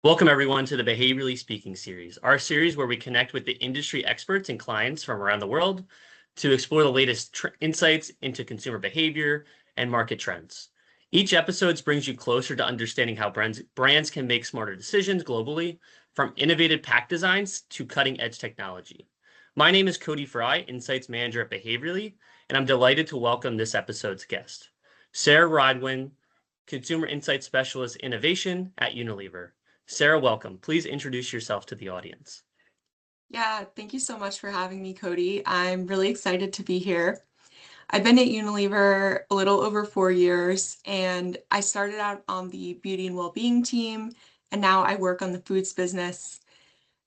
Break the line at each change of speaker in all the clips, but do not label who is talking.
Welcome, everyone, to the Behaviorally Speaking series, our series where we connect with the industry experts and clients from around the world to explore the latest insights into consumer behavior and market trends. Each episode brings you closer to understanding how brands can make smarter decisions globally, from innovative pack designs to cutting-edge technology. My name is Cody Fry, Insights Manager at Behaviorally, and I'm delighted to welcome this episode's guest, Sarah Rydwin, Consumer Insights Specialist Innovation at Unilever. Sarah, welcome. Please introduce yourself to the audience.
Yeah, thank you so much for having me, Cody. I'm really excited to be here. I've been at Unilever a little over 4 years, and I started out on the beauty and well-being team, and now I work on the foods business.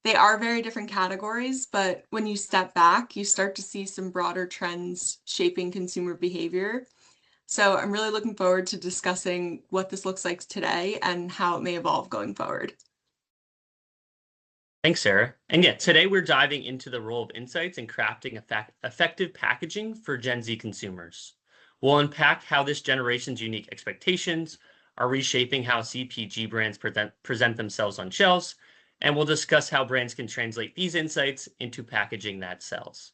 They are very different categories, but when you step back, you start to see some broader trends shaping consumer behavior. So I'm really looking forward to discussing what this looks like today and how it may evolve going forward.
Thanks, Sarah. And yeah, today we're diving into the role of insights in crafting effective packaging for Gen Z consumers. We'll unpack how this generation's unique expectations are reshaping how CPG brands present themselves on shelves, and we'll discuss how brands can translate these insights into packaging that sells.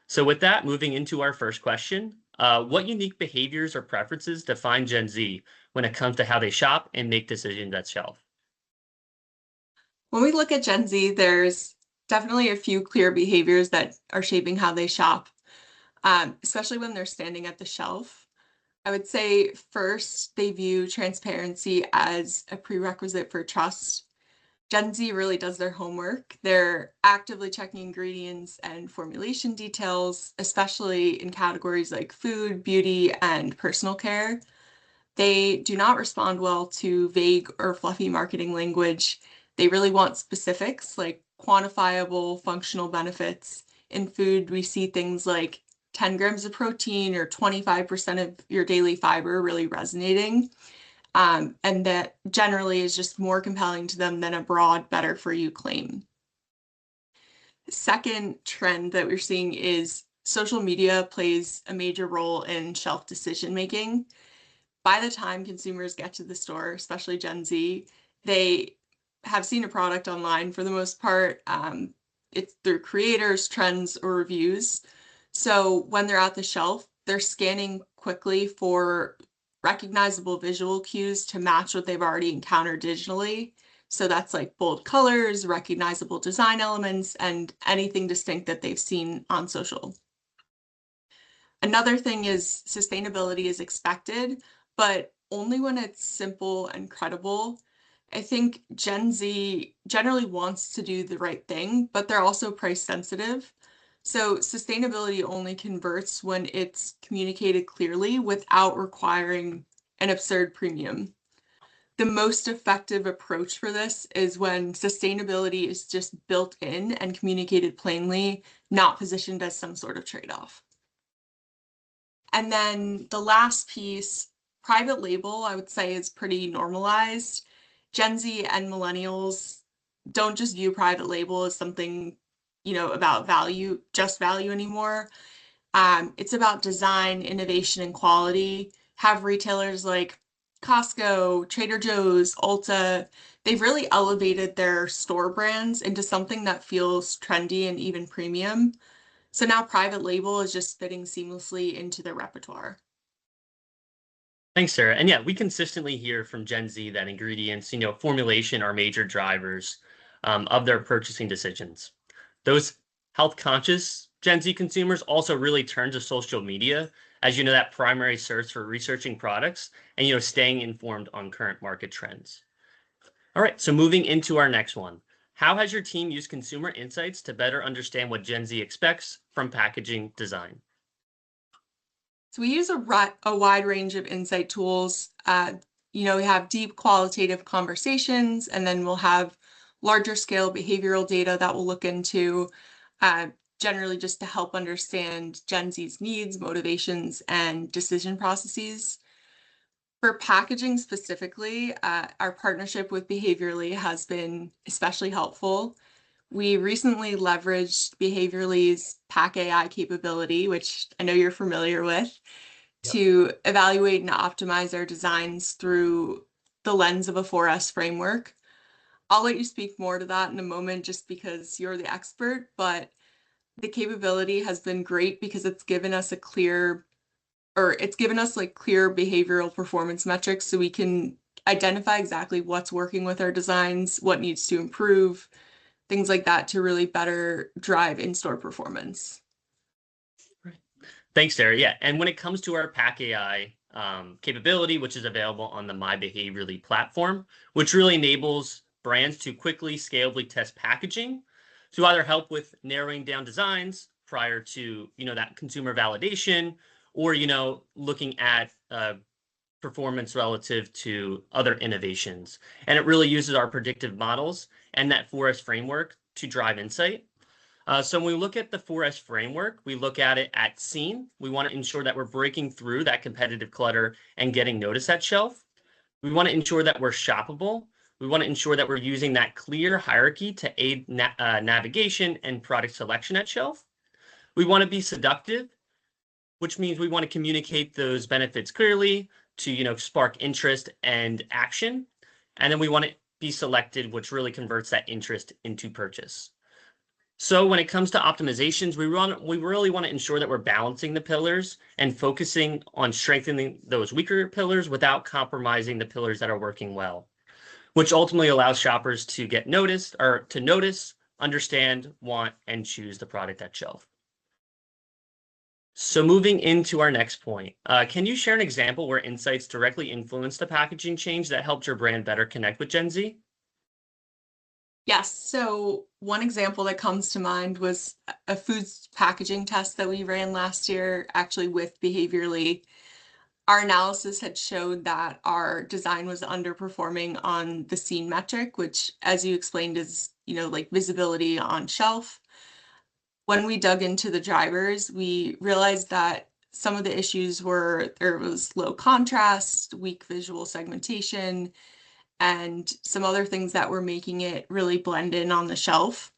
So with that, moving into our first question, what unique behaviors or preferences define Gen Z when it comes to how they shop and make decisions at shelf?
When we look at Gen Z, there's definitely a few clear behaviors that are shaping how they shop, especially when they're standing at the shelf. I would say first, they view transparency as a prerequisite for trust. Gen Z really does their homework. They're actively checking ingredients and formulation details, especially in categories like food, beauty, and personal care. They do not respond well to vague or fluffy marketing language. They really want specifics like quantifiable functional benefits. In food, we see things like 10 grams of protein or 25% of your daily fiber really resonating. And that generally is just more compelling to them than a broad better for you claim. The second trend that we're seeing is social media plays a major role in shelf decision making. By the time consumers get to the store, especially Gen Z, they have seen a product online for the most part. It's through creators, trends, or reviews. So when they're at the shelf, they're scanning quickly for recognizable visual cues to match what they've already encountered digitally. So that's like bold colors, recognizable design elements, and anything distinct that they've seen on social. Another thing is sustainability is expected, but only when it's simple and credible. I think Gen Z generally wants to do the right thing, but they're also price sensitive. So sustainability only converts when it's communicated clearly without requiring an absurd premium. The most effective approach for this is when sustainability is just built in and communicated plainly, not positioned as some sort of trade-off. And then the last piece, private label, I would say is pretty normalized. Gen Z and millennials don't just view private label as something, about value, just value anymore. It's about design, innovation, and quality. Have retailers like Costco, Trader Joe's, Ulta, they've really elevated their store brands into something that feels trendy and even premium. So now private label is just fitting seamlessly into their repertoire.
Thanks, Sarah. And yeah, we consistently hear from Gen Z that ingredients, formulation are major drivers of their purchasing decisions. Those health-conscious Gen Z consumers also really turn to social media as, that primary source for researching products and, staying informed on current market trends. All right, so moving into our next one. How has your team used consumer insights to better understand what Gen Z expects from packaging design?
So we use a wide range of insight tools. We have deep qualitative conversations, and then we'll have larger scale behavioral data that we'll look into, generally just to help understand Gen Z's needs, motivations, and decision processes. For packaging specifically, our partnership with Behaviorally has been especially helpful. We recently leveraged Behaviorally's Pack AI capability, which I know you're familiar with, to evaluate and optimize our designs through the lens of a 4S framework. I'll let you speak more to that in a moment just because you're the expert, but the capability has been great because it's given us like clear behavioral performance metrics so we can identify exactly what's working with our designs, what needs to improve, things like that to really better drive in-store performance.
Thanks, Sarah. Yeah, and when it comes to our Pack AI capability, which is available on the My Behaviorly platform, which really enables brands to quickly, scalably test packaging to either help with narrowing down designs prior to that consumer validation, or looking at performance relative to other innovations. And it really uses our predictive models and that 4S framework to drive insight. So when we look at the 4S framework, we look at it at scene. We want to ensure that we're breaking through that competitive clutter and getting noticed at shelf. We want to ensure that we're shoppable. We want to ensure that we're using that clear hierarchy to aid navigation and product selection at shelf. We want to be seductive, which means we want to communicate those benefits clearly to spark interest and action. And then we want to be selected, which really converts that interest into purchase. So when it comes to optimizations, we really want to ensure that we're balancing the pillars and focusing on strengthening those weaker pillars without compromising the pillars that are working well, which ultimately allows shoppers to get noticed or to notice, understand, want, and choose the product at shelf. So moving into our next point, can you share an example where insights directly influenced the packaging change that helped your brand better connect with Gen Z?
Yes, so one example that comes to mind was a foods packaging test that we ran last year, actually with Behaviorly. Our analysis had showed that our design was underperforming on the scene metric, which, as you explained, is, like visibility on shelf. When we dug into the drivers, we realized that some of the issues were there was low contrast, weak visual segmentation, and some other things that were making it really blend in on the shelf.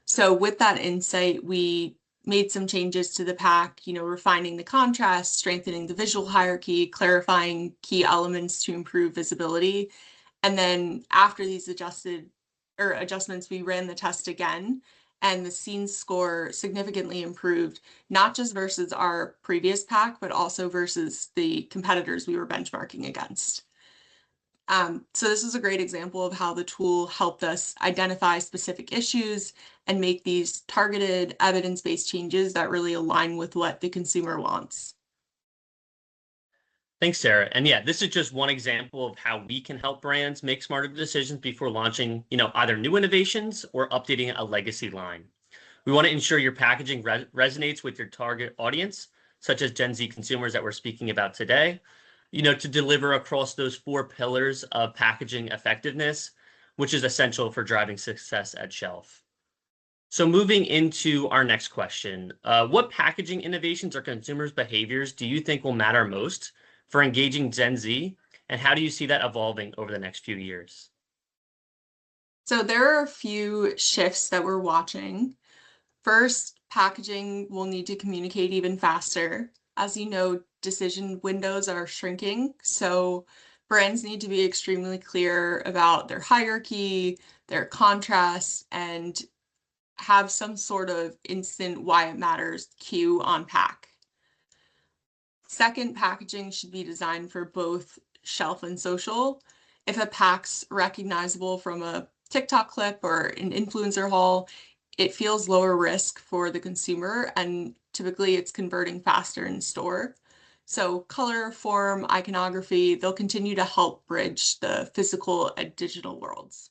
So with that insight, we made some changes to the pack, refining the contrast, strengthening the visual hierarchy, clarifying key elements to improve visibility. And then after these adjustments, we ran the test again, and the scene score significantly improved, not just versus our previous pack, but also versus the competitors we were benchmarking against. So this is a great example of how the tool helped us identify specific issues and make these targeted evidence-based changes that really align with what the consumer wants.
Thanks, Sarah. And yeah, this is just one example of how we can help brands make smarter decisions before launching, either new innovations or updating a legacy line. We want to ensure your packaging resonates with your target audience, such as Gen Z consumers that we're speaking about today, to deliver across those 4 pillars of packaging effectiveness, which is essential for driving success at shelf. So moving into our next question, what packaging innovations or consumers' behaviors do you think will matter most for engaging Gen Z, and how do you see that evolving over the next few years?
So there are a few shifts that we're watching. First, packaging will need to communicate even faster. As you know, decision windows are shrinking, so brands need to be extremely clear about their hierarchy, their contrast, and have some sort of instant why it matters cue on pack. Second, packaging should be designed for both shelf and social. If a pack's recognizable from a TikTok clip or an influencer haul, it feels lower risk for the consumer, and typically it's converting faster in store. So color, form, iconography, they'll continue to help bridge the physical and digital worlds.